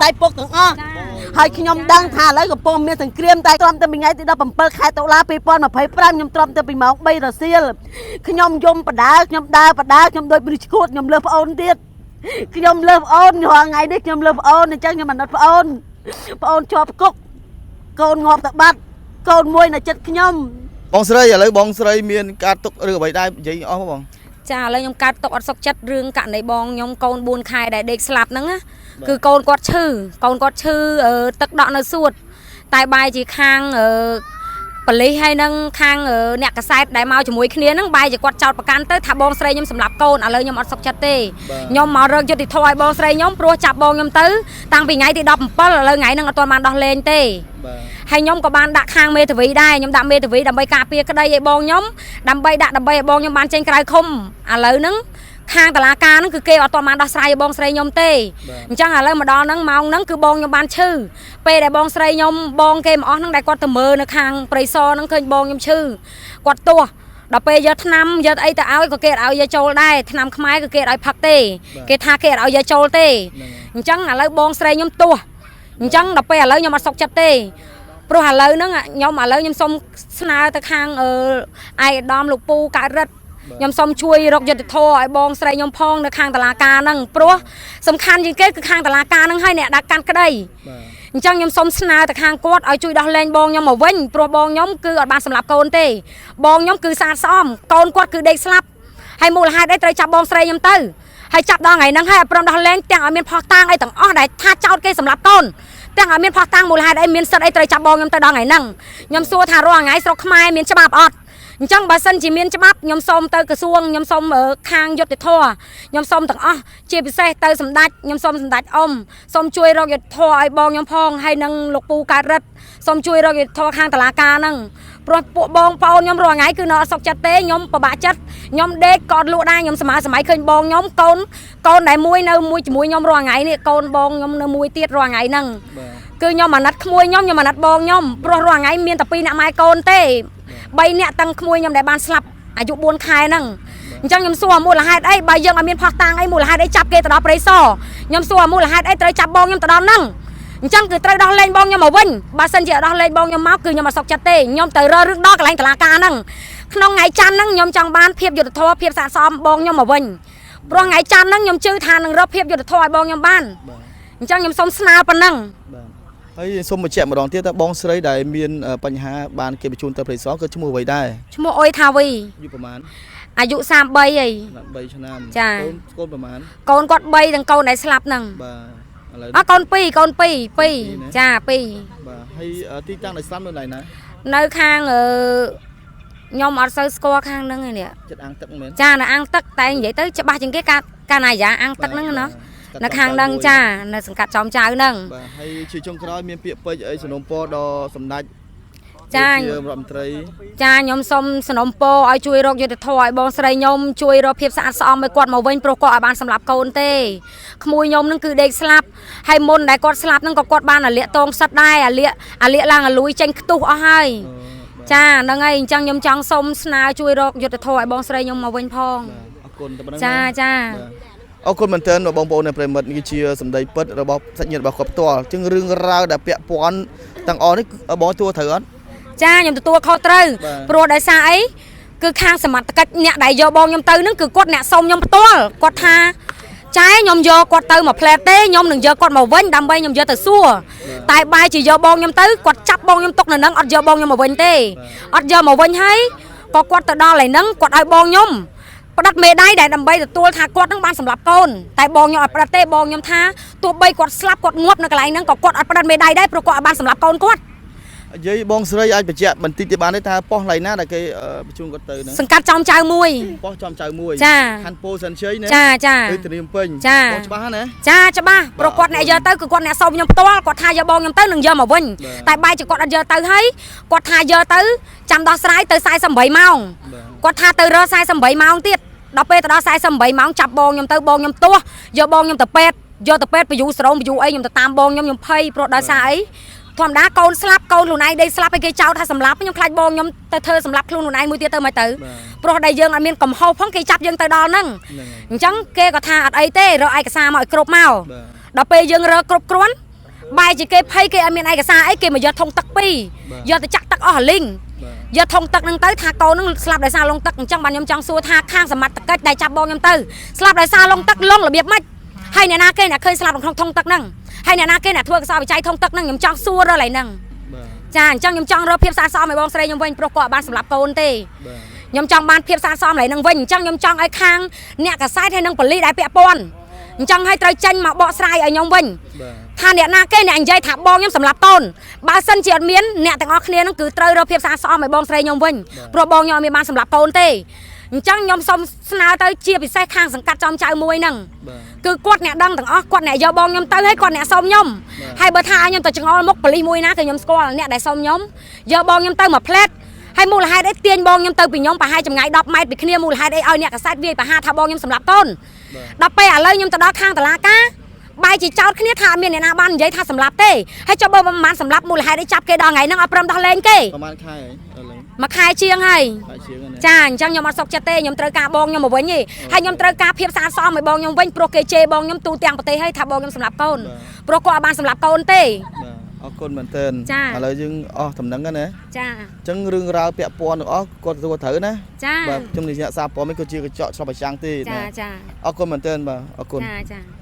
យពុកទាំងអស់ហើយខ្ញុំដឹងថាឥឡូវកំពុងមានសង្គ្រាមតែត្រឹមតែថ្ងៃទី17ខែតុលា2025ខ្ញុំត្រឹមតែពីម៉ោង3រសៀលខ្ញុំយំបដាខ្ញុំដើរបដាខ្ញុំដូចមនុស្សឈួតខ្ញុំលើប្អូនទៀតខ្ញុំលើប្អូនរាល់ថ្ងៃនេះខ្ញុំលើប្អូនអញ្ចឹងខ្ញុំអាណិតប្អូនជាប់គុកកូនងាប់ទៅបាត់កូនមួយនៅចិត្តខ្ញុំបងស្រីឥឡូវបងស្រីមានការទុកឬអ្វីដែរនិយាយអស់បងចាឥឡូវខ្ញុំកាត់ទុកអត់សុខចិត្តរឿងករណីបងខ្ញុំកូន4ខែដែលដេកស្លាប់ហ្នឹងណាគឺកូនគាត់ឈឺទឹកដក់នៅសួតតែបាយជាខាងប៉ូលីសហើយនឹងខាងអ្នកកសែតដែលមកជាមួយគ្នាហ្នឹងបាយជាគាត់ចោតប្រកាន់ទៅថាបងស្រីខ្ញុំសម្លាប់កូនឥឡូវខ្ញុំអត់សុខចិត្តទេខ្ញុំមករកយុត្តិធម៌ឲ្យបងស្រីខ្ញុំព្រោះចាប់បងខ្ញុំទៅតាំងពីថ្ងៃទី17ឥឡូវថ្ងៃហ្នឹងអត់ទាន់បានដោះលែងទេហើយខ្ញុំក៏បានដាក់ខាងមេធាវីដែរខ្ញុំដាក់មេធាវីដើម្បីការពារក្តីឲ្យបងខ្ញុំដើម្បីឲ្យបងខ្ញុំបានចេញក្រៅឃុំឥឡូវហ្នឹងខាងតឡាការហ្នឹងគឺគេអត់ទាន់បានដោះស្រាយឲ្យបងស្រីខ្ញុំទេអញ្ចឹងឥឡូវមកដល់ហ្នឹងម៉ោងហ្នឹងគឺបងខ្ញុំបានឈឺពេលដែលបងស្រីខ្ញុំបងគេមកអស់ហ្នឹងដែលគាត់ទៅមើលនៅខាងព្រៃសរហ្នឹងឃើញបងខ្ញុំឈឺគាត់ទាស់ដល់ពេលយកថ្នាំយកអីទៅឲ្យក៏គេអត់ឲ្យយកចូលដែរថ្នាំខ្មែរគឺគេអត់ឲ្យផឹកទេគេថាគេអត់ឲ្យយកចូលទេអញ្ចឹងឥឡូវបងស្រីខ្ញុំទាស់អញ្ចឹងដល់ពេលឥឡូវខ្ញុំអត់សុខចិត្តទេព្រោះឥឡូវហ្នឹងខ្ញុំសុំស្នើទៅខាងឯកឧត្តមលោកពូកើតរិទ្ធខ្ញុំសូមជួយរកយុត្តិធម៌ឲ្យបងស្រីខ្ញុំផងនៅខាងតុលាការហ្នឹងព្រោះសំខាន់ជាងគេគឺខាងតុលាការហ្នឹងហើយអ្នកដាក់កាន់ក្តីអញ្ចឹងខ្ញុំសូមស្នើទៅខាងគាត់ឲ្យជួយដោះលែងបងខ្ញុំមកវិញព្រោះបងខ្ញុំគឺអត់បានសម្លាប់កូនទេបងខ្ញុំគឺស្អាតស្អំកូនគាត់គឺដេកស្លាប់ហើយមូលហេតុអីត្រូវចាប់បងស្រីខ្ញុំទៅហើយចាប់ដល់ថ្ងៃហ្នឹងហើយអត់ព្រមដោះលែងទាំងឲ្យមានផុសតាងអីទាំងអស់ដែលថាចោតគេសម្លាប់កូនទាំងឲ្យមានផុសតាងមូលហេតុអីមានសិទ្ធអីត្រូវចាប់បងខ្ញុំទៅដល់ថ្ងៃហ្នឹងខ្ញុំសួរថារាល់ថ្ងៃស្រុកខ្មែរមានច្បាប់អត់អញ្ចឹងបើសិនជាមានច្បាប់ខ្ញុំសូមទៅក្រសួងខ្ញុំសូមខាងយុត្តិធម៌ខ្ញុំសូមទាំងអស់ជាពិសេសទៅសម្ដេចខ្ញុំសូមសម្ដេចអ៊ំសូមជួយរកយុត្តិធម៌ឲ្យបងខ្ញុំផងហើយនឹងលោកពូកើតរិទ្ធសូមជួយរកយុត្តិធម៌ខាងតុលាការហ្នឹងព្រោះពួកបងប្អូនខ្ញុំរាល់ថ្ងៃគឺនៅអត់សុខចិត្តទេខ្ញុំពិបាកចិត្តខ្ញុំដេកក៏លក់ដែរខ្ញុំសម័យឃើញបងខ្ញុំកូនដែលមួយនៅមួយជាមួយខ្ញុំរាល់ថ្ងៃនេះកូនបងខ្ញុំនៅមួយទៀតរាល់ថ្ងៃហ្នឹងគឺខ្ញុំអាណិតក្មួយខ្ញុំអាណិតបងខ្ញុំព្រោះរាល់ថ្ងៃមានតែ2អ្នកម៉ែកូនទេ3នាក់តាំងក្មួយខ្ញុំដែលបានស្លាប់អាយុ4ខែហ្នឹងអញ្ចឹងខ្ញុំសួរមូលហេតុអីបើយើងអត់មានផុសតាងអីមូលហេតុអីចាប់គេទៅដល់ព្រៃសរខ្ញុំសួរមូលហេតុអីត្រូវចាប់បងខ្ញុំទៅដល់ហ្នឹងអញ្ចឹងគឺត្រូវដោះលែងបងខ្ញុំមកវិញបើសិនជាដោះលែងបងខ្ញុំមកគឺខ្ញុំអត់សុខចិត្តទេខ្ញុំទៅរើរឿងដល់កន្លែងតុលាការហ្នឹងក្នុងថ្ងៃច័ន្ទហ្នឹងខ្ញុំចង់បានភាពយុត្តិធម៌ភាពស្អាតស្អំបងខ្ញុំមកវិញព្រោះថ្ងៃច័ន្ទហ្នឹងខ្ញុំជឿថានឹងរកភាពយុត្តិធម៌ឲ្យបងខ្ញុំបានអញ្ចឹងខ្ញុំសូមស្នើប៉ុណ្ណឹងហើយសូមបញ្ជាក់ម្ដងទៀតថាបងស្រីដែលមានបញ្ហាបានគេបញ្ជូនទៅព្រៃសរគឺឈ្មោះអ្វីដែរឈ្មោះអុយថាវីអាយុប្រហែលអាយុ33ហី3ឆ្នាំចាកូនប្រហែលកូនគាត់3ទាំងកូនដែលស្លាប់ហ្នឹងបាទឥឡូវកូន2ចា2បាទហើយទីតាំងដែលស្លាប់នៅไหนណានៅខាងខ្ញុំអត់សូវស្គាល់ខាងហ្នឹងឯនេះចិត្តអាងទឹកមែនចានៅអាងទឹកតែនិយាយទៅច្បាស់ជាងគេកាណាយ៉ាអាងទឹកហ្នឹងណានៅខាងហ្នឹងចានៅសង្កាត់ចំចៅហ្នឹងបាទហើយជាចុងក្រោយមានពាក្យពេចន៍អីសំណូមពរដល់សម្ដេចចារដ្ឋមន្ត្រីចាខ្ញុំសូមសំណូមពរឲ្យជួយរកយុត្តិធម៌ឲ្យបងស្រីខ្ញុំជួយរកភាពស្អាតស្អំឲ្យគាត់មកវិញព្រោះគាត់ឲ្យបានសម្លាប់កូនទេក្មួយខ្ញុំហ្នឹងគឺដេកស្លាប់ហើយមុនដែលគាត់ស្លាប់ហ្នឹងក៏គាត់បានអាលាកតងផ្សិតដែរអាលាកឡើងអាលួយចេញខ្ទុះអស់ហើយចាហ្នឹងហើយអញ្ចឹងខ្ញុំចង់សូមស្នើជួយរកយុត្តិធម៌ឲ្យបងស្រីខ្ញុំមកវិញផងអរគុណតែប៉ុណ្្នឹងចាអរគុណមែនទែនបងប្អូនប្រិមិត្តនេះជាសម្ដីពិតរបស់សាច់ញាតិរបស់គាត់ផ្ទាល់ជាងរឿងរ៉ាវដែលពាក់ព័ន្ធទាំងអស់នេះបងទទួលត្រូវអត់ចាខ្ញុំទទួលខុសត្រូវព្រោះដោយសារអីគឺខាងសមត្ថកិច្ចអ្នកដែលយកបងខ្ញុំទៅហ្នឹងគឺគាត់អ្នកសុំខ្ញុំផ្ទាល់គាត់ថាចែខ្ញុំយកគាត់ទៅមកផ្លែតទេខ្ញុំនឹងយកគាត់មកវិញដើម្បីខ្ញុំយកទៅសួរតែបាយជាយកបងខ្ញុំទៅគាត់ចាប់បងខ្ញុំទុកនៅហ្នឹងអត់យកបងខ្ញុំមកវិញទេអត់យកមកវិញហើយក៏គាត់ទៅដល់ឯហ្នឹងគាត់ឲ្យបងខ្ញុំផ្ដិតមេដៃដែលដើម្បីទទួលថាគាត់នឹងបានសម្លាប់កូនតែបងខ្ញុំអត់ផ្ដិតទេបងខ្ញុំថាទោះបីគាត់ស្លាប់គាត់ងាប់នៅកន្លែងហ្នឹងក៏គាត់អត់ផ្ដិតមេដៃដែរព្រោះគាត់អត់បានសម្លាប់កូនគាត់និយាយបងស្រីអាចបញ្ជាក់បន្តិចទៀតបានទេថាប៉ុស្តិ៍ឡៃណាដែលគេបញ្ជូនគាត់ទៅហ្នឹងសង្កាត់ចំចៅមួយប៉ុស្តិ៍ចំចៅមួយខណ្ឌពោធិ៍សែនជ័យណាចាគឺធានាពេញបងច្បាស់ណាចាច្បាស់ព្រោះគាត់អ្នកយកទៅគឺគាត់អ្នកសុំខ្ញុំផ្ទាល់គាត់ថាយកបងខ្ញុំទៅនឹងយកមកវិញតែបែរជាគាត់អត់យកទៅហើយគាត់ថាយកទៅចាំដោះស្រាយទៅ48ម៉ោងគាត់ថាទៅរក48ម៉ោងទៀតដល់ពេលទៅដល់48ម៉ោងចាប់បងខ្ញុំទៅបងខ្ញុំទាស់យកបងខ្ញុំទៅពេទ្យយកទៅពេទ្យបញ្យូស្រោមបញ្យូអីខ្ញុំទៅតាមបងខ្ញុំភ័យព្រោះដោយសារអីធម្មតាកូនស្លាប់កូនខ្លួនឯងដេកស្លាប់ឲ្យគេចោទថាសម្លាប់ខ្ញុំខ្លាចបងខ្ញុំទៅធ្វើសម្លាប់ខ្លួនឯងមួយទៀតទៅមិនទៅព្រោះដែលយើងអត់មានកំហុសផងគេចាប់យើងទៅដល់ហ្នឹងអញ្ចឹងគេក៏ថាអត់អីទេរកឯកសារមកឲ្យគ្រប់មកដល់ពេលយើងរកគ្រប់គ្រាន់ បាយជាគេភ័យគេអត់មានឯកសារអីគេមកយកធុងទឹកពីរយកទៅចាក់ទឹកអស់លីងយកធុងទឹកហ្នឹងទៅថាកូនហ្នឹងស្លាប់ដោយសារលងទឹកអញ្ចឹងបានខ្ញុំចង់សួរថាខាងសមត្ថកិច្ចដែលចាប់បងខ្ញុំទៅស្លាប់ដោយសារលងទឹកលងរបៀបម៉េចហើយអ្នកណាគេអ្នកឃើញស្លាប់ក្នុងធុងទឹកហ្នឹងហើយអ្នកណាគេអ្នកធ្វើកសោវិច័យធុងទឹកហ្នឹងខ្ញុំចង់សួរដល់ហើយហ្នឹងចាអញ្ចឹងខ្ញុំចង់រកភាពស្អាតស្អំឲ្យបងស្រីខ្ញុំវិញព្រោះគាត់អត់បានសម្លាប់កូនទេខ្ញុំចង់បានភាពស្អាតស្អំឡើងហ្នឹងវិញអញ្ចឹងខ្ញុំចង់ឲ្យខាងអ្នកកសែតហើយនឹងប៉ូលីសដែលពាក់ព័ន្ធអញ្ចឹងឲ្យត្រូវចេញមកបកស្រាយឲ្យខ្ញុំវិញថាអ្នកណាគេអ្នកនិយាយថាបងខ្ញុំសម្លាប់កូនបើសិនជាអត់មានអ្នកទាំងអស់គ្នាហ្នឹងគឺត្រូវរកភាពស្អាតស្អំឲ្យបងស្រីខ្ញុំវិញព្រោះបងខ្ញុំអត់មានបានសម្លាប់កូនទេអញ្ចឹងខ្ញុំសូមស្នើទៅជាពិសេសខាងសង្កាត់ចំចៅមួយហ្នឹងគឺគាត់អ្នកដឹងទាំងអស់គាត់អ្នកយកបងខ្ញុំទៅហើយគាត់អ្នកសុំខ្ញុំហើយបើថាខ្ញុំទៅចងល់មុខប៉ូលីសមួយណាគឺខ្ញុំស្គាល់អ្នកដែលសុំខ្ញុំយកបងខ្ញុំទៅមួយផ្លែតហើយមូលហេតុអីទាញបងខ្ញុំទៅពីខ្ញុំប្រហែលចម្ងាយ10ម៉ែត្រពីគ្នាមូលហេតុអីឲ្យអ្នកកសែតវាយប្រហាថាបងខ្ញុំសម្លាប់កូនដល់ពេលឥឡូវខ្ញុំទៅដល់ខាងតុលាការបែរជាចោតគ្នាថាអត់មានអ្នកណាបាននិយាយថាសម្លាប់ទេហើយចុះបើមិនបានសម្លាប់មូលហេតុអីចាប់គេដល់ថ្ងៃហ្នឹងអត់ព្រមដោះលែងគេប្រហែលខែហើយឥឡូវ មួយខែជាងហើយចាអញ្ចឹងខ្ញុំអត់សុខចិត្តទេខ្ញុំត្រូវការបងខ្ញុំមកវិញទេហើយខ្ញុំត្រូវការភាពស្អាតស្អំឲ្យបងខ្ញុំវិញព្រោះគេជេរបងខ្ញុំទូទាំងប្រទេសហើយថាបងខ្ញុំសម្លាប់កូនព្រោះគាត់អត់បានសម្លាប់កូនទេអរគុណមែនទែនឥឡូវយើងអស់តំណែងណាចាអញ្ចឹងរឿងរ៉ាវពាក់ព័ន្ធទាំងអស់គាត់ទទួលត្រូវណាចាបាទខ្ញុំនិយាយសារព័ត៌មានគឺជាកញ្ចក់ឆ្លុះបញ្ចាំងទេចាអរគុណមែនទែនបាទអរគុណចា